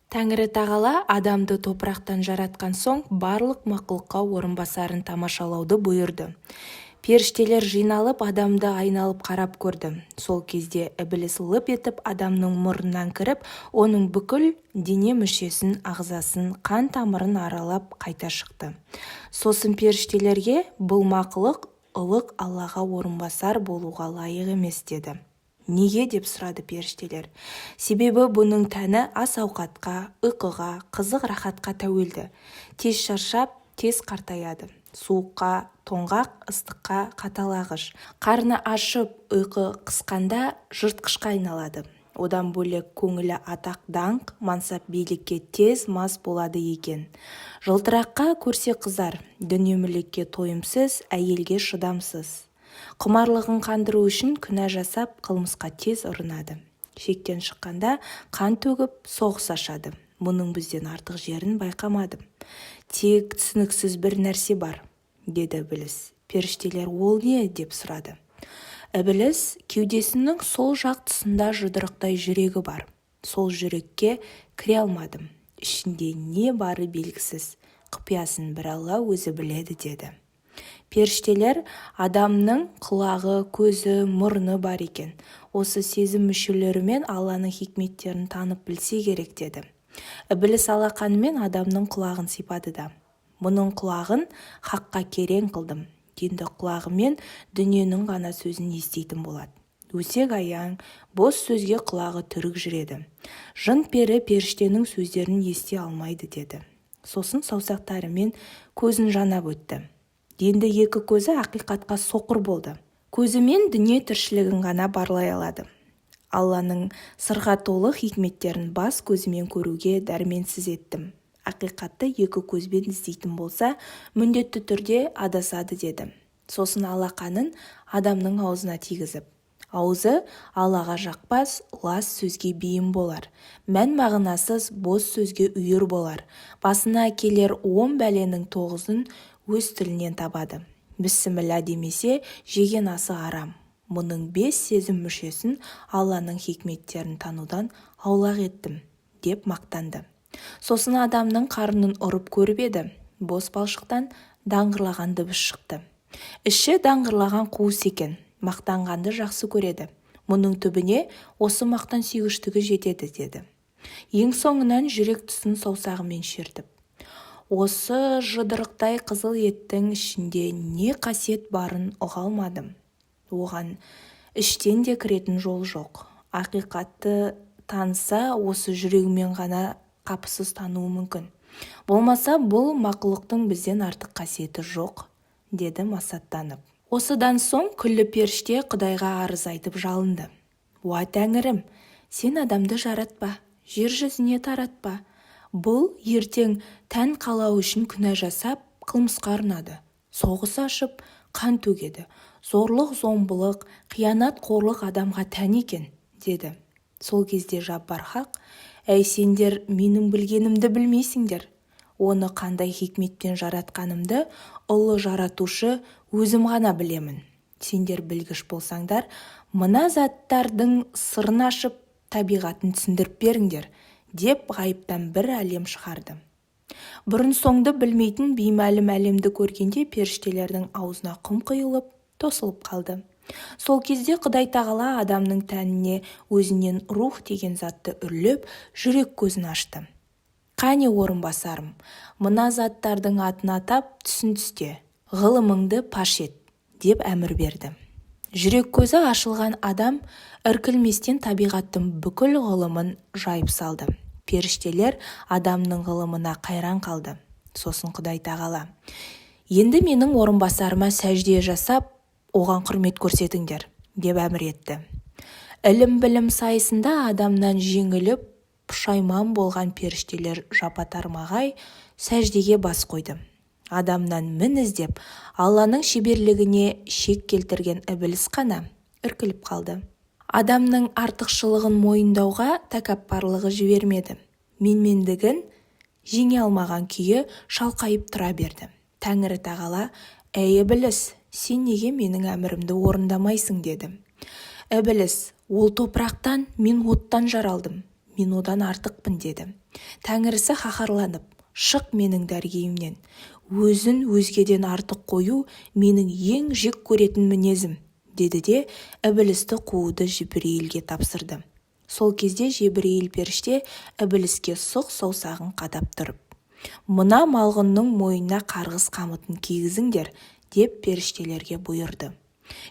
Тәңірі тағала адамды топырақтан жаратқан соң барлық мақұлыққа орынбасарын тамашалауды бұйырды. Періштелер жиналып адамды айналып қарап көрді. Сол кезде ібіліс лып етіп адамның мұрнынан кіріп, оның бүкіл дене мүшесін, ағзасын, қан тамырын аралап қайта шықты. Сосын періштелерге бұл мақұлық ұлық Аллаға орынбасар болуға лайық емес деді. Неге деп сұрады періштелер. Себебі бұның тәні ас-ауқатқа, ұйқыға, қызық рахатқа тәуелді. Тез шаршап, тез қартаяды. Суыққа, тоңғақ, ыстыққа қаталағыш. Қарны ашып, ұйқы қысқанда жыртқышқа айналады. Одан бөлек көңілі атақ даңқ, мансап билікке тез мас болады екен. Жылтыраққа көрсе қызар, дүние-мүлікке тойымсыз, әйелге шыдамсыз. Құмарлығын қандыру үшін күнә жасап, қылмысқа тез ұрынады. Шектен шыққанда қан төгіп, соғыс ашады. Мұның бізден артық жерін байқамадым. Тек түсініксіз бір нәрсе бар, деді ібіліс. Періштелер ол не деп сұрады. Ібіліс кеудесінің сол жақ тұсында жұдырықтай жүрегі бар. Сол жүрекке кіре алмадым. Ішінде не бары белгісіз. Құпиясын бір Алла өзі біледі деді. Періштелер адамның құлағы, көзі, мұрны бар екен. Осы сезім мүшелерімен Алланың хикметтерін танып білсе керек деді. Ібіліс алақанымен адамның құлағын сипады да. Мұның құлағын хаққа керең қылдым. Енді құлағымен дүниенің ғана сөзін естейтін болады. Өсек аяң, бос сөзге құлағы түрік жүреді. Жын пері періштенің сөздерін ести алмайды деді. Сосын саусақтарымен көзін жанап өтті. Енді екі көзі ақиқатқа соқыр болды. Көзімен дүние тіршілігін ғана барлай алады. Алланың сырға толы хикметтерін бас көзімен көруге дәрменсіз еттім. Ақиқатты екі көзбен іздейтін болса, міндетті түрде адасады деді. Сосын алақанын адамның аузына тигізіп. Аузы Аллаға жақпас, лас сөзге бейім болар. Мән мағынасыз бос сөзге үйір болар. Басына келер 10 бәленің 9-ын өз тілінен табады. Бісміллә демесе, жеген асы арам. Мұның 5 сезім мүшесін Алланың хикметтерін танудан аулақ еттім, деп мақтанды. Сосын адамның қарнын ұрып көріп еді. Бос балшықтан даңғырлаған дыбыс шықты. Іші даңғырлаған қуыс екен. Мақтанғанды жақсы көреді. Мұның түбіне осы мақтан сүйгіштігі жетеді деді. Ең соңынан жүрек тұсын саусағымен шертіп. Осы жұдырықтай қызыл еттің ішінде не қасиет барын ұға алмадым. Оған іштен де кіретін жол жоқ. Ақиқатты таныса, осы жүрегімен ғана қапысыз тануы мүмкін. Болмаса, бұл мақұлықтың бізден артық қасиеті жоқ, деді масаттанып. Осыдан соң күллі періште Құдайға арыз айтып жалынды. Уа Тәңірім, сен адамды жаратпа, жер жүзіне таратпа. Бұл ертең тән қалау үшін күнә жасап, қылмысқа ұрынады. Соғыс ашып, қан төгеді. Зорлық, зомбылық, қиянат, қорлық адамға тән екен, деді. Сол кезде Жаббар Хақ, әй сендер менің білгенімді білмейсіңдер. Оны қандай хикметпен жаратқанымды ұлы жаратушы өзім ғана білемін. Сендер білгіш болсаңдар, мына заттардың сырын ашып, табиғатын түсіндіріп беріңдер, деп ғайыптан бір әлем шығарды. Бұрын соңды білмейтін беймәлім әлемді көргенде періштелердің аузына құм құйылып, тосылып қалды. Сол кезде Құдай тағала адамның тәніне өзінен рух деген затты үрлеп, жүрек көзін ашты. Қане орынбасарым, мына заттардың атын атап түсін түсте, ғылымыңды паш ет, деп әмір берді. Жүрек көзі ашылған адам іркілместен табиғаттың бүкіл ғылымын жайып салды. Періштелер адамның ғылымына қайран қалды. Сосын Құдай тағала, енді менің орынбасарыма сәжде жасап, оған құрмет көрсетіңдер, деп әмір етті. Ілім-білім сайысында адамнан жеңіліп, пұшайман болған періштелер жапа-тармағай сәждеге бас қойды. Адамнан мін іздеп, Алланың шеберлігіне шек келтірген ібіліс қана іркіліп қалды. Адамның артықшылығын мойындауға тәкаппарлығы жібермеді. Менмендігін жеңе алмаған күйі шалқайып тұра берді. Тәңірі тағала, әй ібіліс, сен неге менің әмірімді орындамайсың деді. Ібіліс, ол топырақтан, мен оттан жаралдым. мен одан артықпын деді. Тәңірісі қаһарланып, шық менің дәргейімнен. Өзін өзгеден артық қою менің ең жек көретін мінезім, деді де ібілісті қууды Жебірейілге тапсырды. Сол кезде Жебірейіл періште ібіліске сұқ саусағын қадап тұрып, мына малғұнның мойнына қарғыс қамытын кигізіңдер, деп періштелерге бұйырды.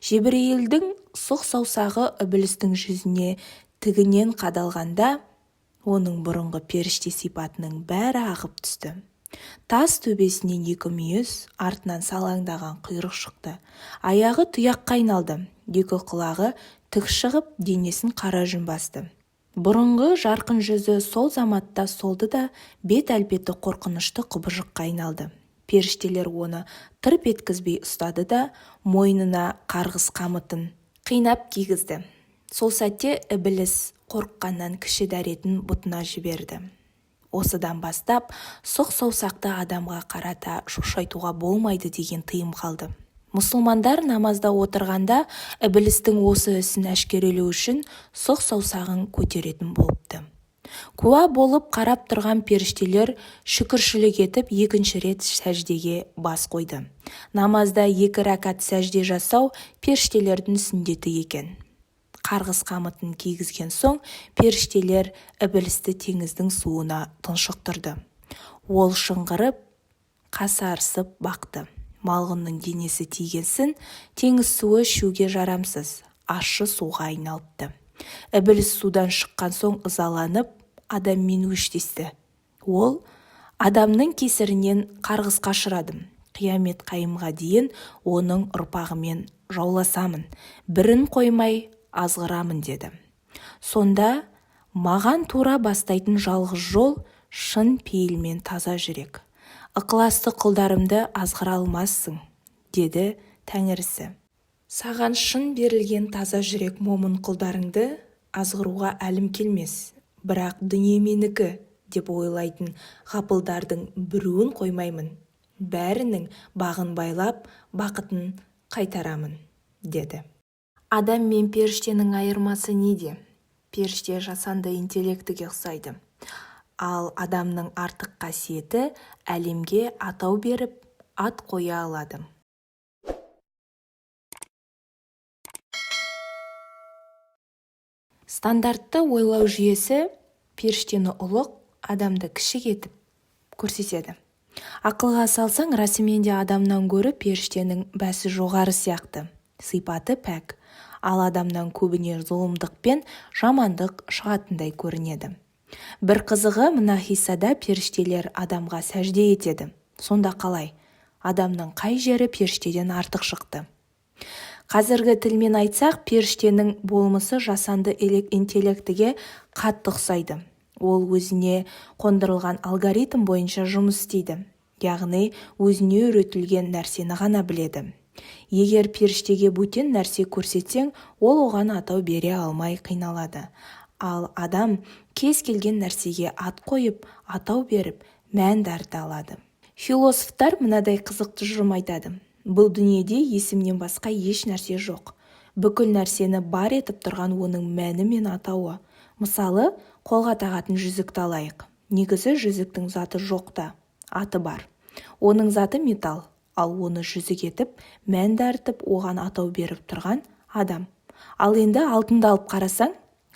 Жебірейілдің сұқ саусағы ібілістің жүзіне тігінен қадалғанда, оның бұрынғы періште сипатының бәрі ағып түсті. Тас төбесінен екі мүйіз, артынан салаңдаған құйрық шықты. Аяғы тұяққа айналды, екі құлағы тік шығып, денесін қара жүн басты. Бұрынғы жарқын жүзі сол заматта солды да, бет әлпеті қорқынышты құбыжыққа айналды. Періштелер оны тырп еткізбей ұстады да, мойнына қарғыс қамытын қинап кигізді. Сол сәтте ібіліс қорыққаннан кіші дәретін бұтына жіберді. Осыдан бастап, сұқ саусақты адамға қарата шошайтуға болмайды деген тыйым қалды. Мұсылмандар намазда отырғанда ібілістің осы ісін әшкерелеу үшін сұқ саусағын көтеретін болыпты. Куә болып қарап тұрған періштелер шүкіршілік етіп екінші рет сәждеге бас қойды. Намазда 2 рәкат сәжде жасау періштелердің сүндеті екен. Қарғыс қамытын кигізген соң, періштелер ібілісті теңіздің суына тұншықтырды. Ол шыңғырып, қасарысып бақты. Малғұнның денесі тигенсін, теңіз суы ішуге жарамсыз, ащы суға айналыпты. Ібіліс судан шыққан соң ызаланып, адаммен өштесті. Ол, адамның кесірінен қарғысқа ұшырадым. Қиямет қайымға дейін оның ұрпағымен жауласамын. Бірін қоймай азғырамын деді. Сонда маған тура бастайтын жалғыз жол шын пейілмен таза жүрек. Ықыласты құлдарымды азғыра алмассың, деді Тәңірісі. Саған шын берілген таза жүрек момын құлдарыңды азғыруға әлім келмес, бірақ дүние менікі деп ойлайтын ғапылдардың біреуін қоймаймын. Бәрінің бағын байлап, бақытын қайтарамын, деді. Адам мен періштенің айырмасы неде? Періште жасанды интеллектіге ұқсайды. Ал адамның артық қасиеті әлемге атау беріп, ат қоя алады. Стандартты ойлау жүйесі періштені ұлық, адамды кішік етіп көрсетеді. Ақылға салсаң, расымен де адамнан гөрі періштенің бәсі жоғары сияқты, сипаты пәк. Ал адамнан көбіне зұлымдық пен жамандық шығатындай көрінеді. Бір қызығы, мына хиссада періштелер адамға сәжде етеді. Сонда қалай? Адамның қай жері періштеден артық шықты? Қазіргі тілмен айтсақ, періштенің болмысы жасанды интеллектіге қатты ұқсайды. Ол өзіне қондырылған алгоритм бойынша жұмыс істейді. Яғни, өзіне үйретілген нәрсені ғана біледі. Егер періштеге бөтен нәрсе көрсетсең, ол оған атау бере алмай қиналады. Ал адам кез келген нәрсеге ат қойып, атау беріп, мән дарыта алады. Философтар мынадай қызықты тұжырым айтады. Бұл дүниеде есімнен басқа еш нәрсе жоқ. Бүкіл нәрсені бар етіп тұрған оның мәні мен атауы. Мысалы, қолға тағатын жүзікті алайық. Негізі жүзіктің заты жоқ та, аты бар. Оның заты металл. Ал оны жүзік етіп, мән дарытып, оған атау беріп тұрған адам. Ал енді алтынды алып қарасаң,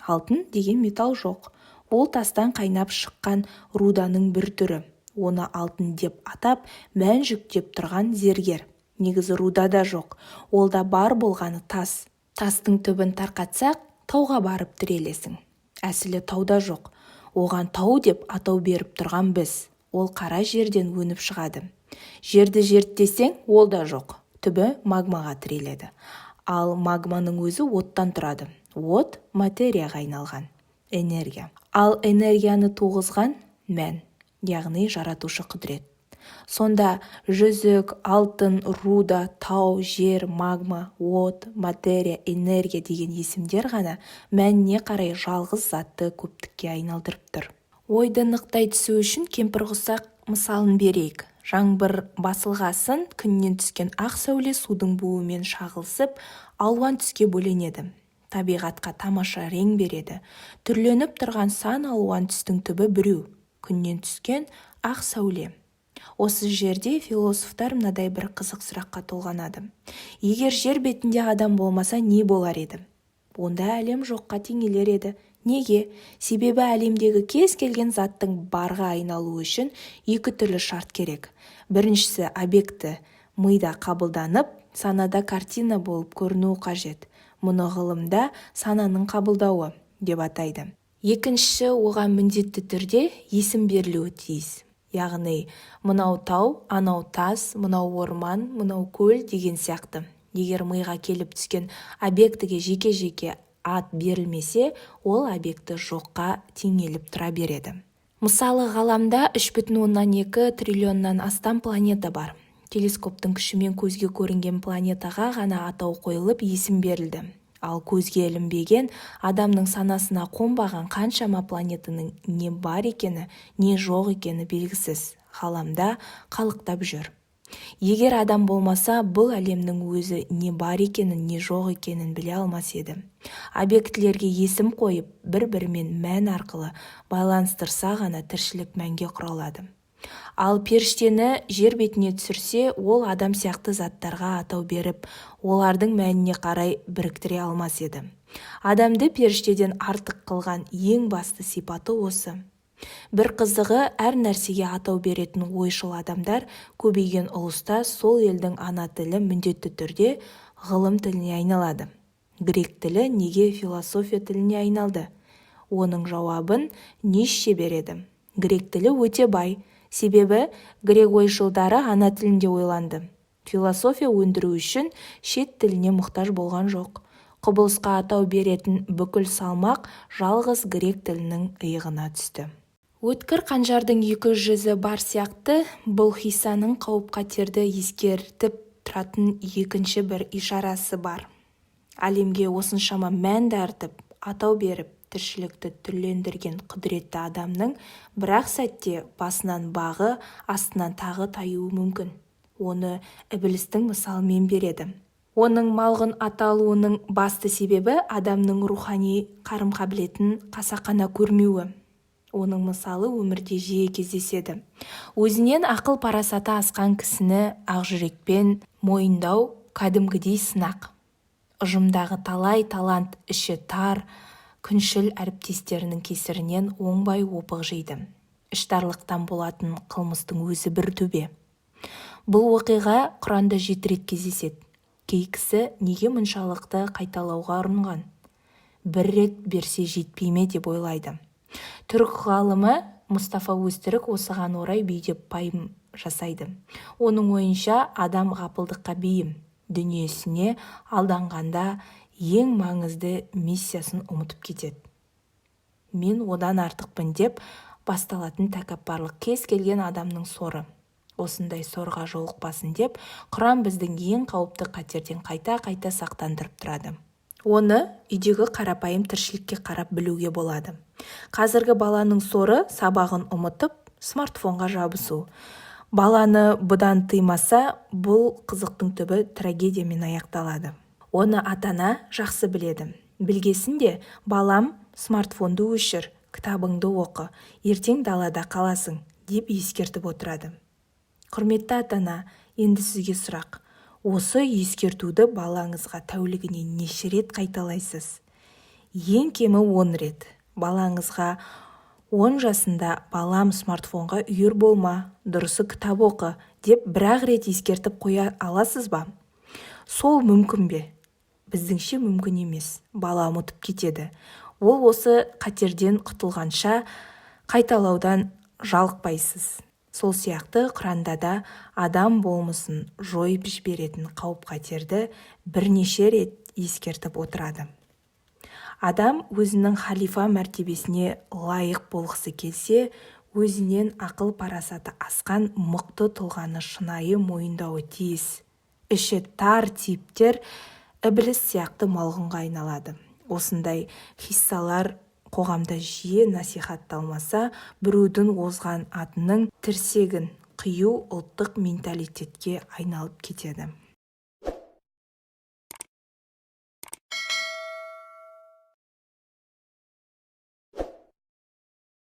алтын деген металл жоқ. Ол тастан қайнап шыққан руданың бір түрі. Оны алтын деп атап, мән жүктеп тұрған зергер. Негізі рудада жоқ. Ол да бар болғаны тас. Тастың түбін тарқатсақ, тауға барып тірелесің. Әсілі тауда жоқ. Оған тау деп атау беріп тұрған біз. Ол қара жерден өніп шығады. Жерді жерттесең, ол да жоқ. Түбі магмаға тіреледі. Ал магманың өзі оттан тұрады. От материяға айналған. Энергия. Ал энергияны туғызған мән, яғни жаратушы құдірет. Сонда жүзік, алтын, руда, тау, жер, магма, от, материя, энергия деген есімдер ғана мәніне қарай жалғыз затты көптікке айналдырып тұр. Ойды нықтай түсу үшін кемпірқосақ мысалын берейік. Жаңбыр басылғасын, күннен түскен ақ сәуле судың буымен шағылысып, алуан түске бөленеді. табиғатқа тамаша рең береді. Түрленіп тұрған сан алуан түстің түбі біреу, күннен түскен ақ сәуле. Осы жерде философтар мынадай бір қызық сұраққа толғанады. Егер жер бетінде адам болмаса не болар еді? Онда әлем жоққа теңелер еді. Неге? Себебі әлемдегі кез келген заттың барға айналуы үшін екі түрлі шарт керек. Біріншісі, объекті мида қабылданып, санада картина болып көрінуі қажет. Мұны ғылымда сананың қабылдауы деп атайды. Екіншісі, оған міндетті түрде есім берілуі тиіс. Яғни, мынау тау, анау тас, мынау орман, мынау көл деген сияқты. Егер миға келіп түскен объектіге жеке-жеке ат берілмесе, ол объекті жоққа теңеліп тұра береді. Мысалы, ғаламда 3,2 триллионнан астам планета бар. Телескоптың күшімен көзге көрінген планетаға ғана атау қойылып, есім берілді. Ал көзге ілінбеген, адамның санасына қонбаған қаншама планетаның не бар екені, не жоқ екені белгісіз. Ғаламда қалықтап жүр. Егер адам болмаса, бұл әлемнің өзі не бар екенін, не жоқ екенін біле алмас еді. Объектілерге есім қойып, бір-бірімен мән арқылы байланыстырса ғана тіршілік мәнге құралады. Ал періштені жер бетіне түсірсе, ол адам сияқты заттарға атау беріп, олардың мәніне қарай біріктіре алмас еді. Адамды періштеден артық қылған ең басты сипаты осы. Бір қызығы, әр нәрсеге атау беретін ойшыл адамдар көбейген ұлыста сол елдің ана тілі міндетті түрде ғылым тіліне айналады. Грек тілі неге философия тіліне айналды? Оның жауабын Ницше береді. Грек тілі өте бай. Себебі грек ойшылдары ана тілінде ойланды. Философия өндіру үшін шет тіліне мұқтаж болған жоқ. Құбылысқа атау беретін бүкіл салмақ жалғыз грек тілінің иығына түсті. Өткір қанжардың екі жүзі бар сияқты, бұл хиссаның қауіп-қатерді ескертіп тұратын екінші бір ишарасы бар. Әлемге осыншама мән дарытып, атау беріп, тіршілікті түрлендірген құдіретті адамның бірақ сәтте басынан бағы, астынан тағы таюы мүмкін. Оны ібілістің мысалымен береді. Оның малғын аталуының басты себебі адамның рухани қарым-қабілетін қасақана көрмеуі. Оның мысалы өмірде жиі кездеседі. Өзінен ақыл-парасаты асқан кісіні ақжүрекпен мойындау кәдімгідей сынақ. Ұжымдағы талай талант іші тар, күншіл әріптестерінің кесірінен оңбай опық жейді. Іштарлықтан болатын қылмыстың өзі бір төбе. Бұл оқиға Құранда 7 рет кездеседі. Кей кісі неге мұншалықты қайталауға ұрынған? Бір рет берсе жетпей ме деп ойлайды. Түрік ғалымы Мұстафа Өзтүрік осыған орай бүйдеп пайым жасайды. Оның ойынша адам ғапылдыққа бейім. Дүниесіне алданғанда ең маңызды миссиясын ұмытып кетеді. Мен одан артықпын деп басталатын тәкаппарлық кез келген адамның соры. Осындай сорға жолықпасын деп, Құран біздің ең қауіпті қатерден қайта-қайта сақтандырып тұрады. Оны үйдегі қарапайым тіршілікке қарап білуге болады. Қазіргі баланың соры сабағын ұмытып, смартфонға жабысу. Баланы бұдан тыймаса, бұл қызықтың түбі трагедиямен аяқталады. Оны ата-ана жақсы біледі. Білгесінде, балам, смартфонды өшір, кітабыңды оқы, ертең далада қаласың, деп ескертіп отырады. Құрметті ата-ана, енді сізге сұрақ. Осы ескертуді балаңызға тәулігіне неше рет қайталайсыз? Ең кемі 10 рет. Балаңызға 10 жасында балам смартфонға үйір болма, дұрысы кітап оқы, деп бір-ақ рет ескертіп қоя аласыз ба? Сол мүмкін бе? Біздіңше мүмкін емес. Бала ұмытып кетеді. Ол осы қатерден құтылғанша қайталаудан жалықпайсыз. Сол сияқты Құранда да адам болмысын жойып жіберетін қауіп-қатерді бірнеше рет ескертіп отырады. Адам өзінің халифа мәртебесіне лайық болғысы келсе, өзінен ақыл-парасаты асқан мықты тұлғаны шынайы мойындауы тиіс. Іші тар типтер ібіліс сияқты малғынға айналады. Осындай хиссалар қоғамда жиі насихатталмаса, біреудің озған атының тірсегін қию ұлттық менталитетке айналып кетеді.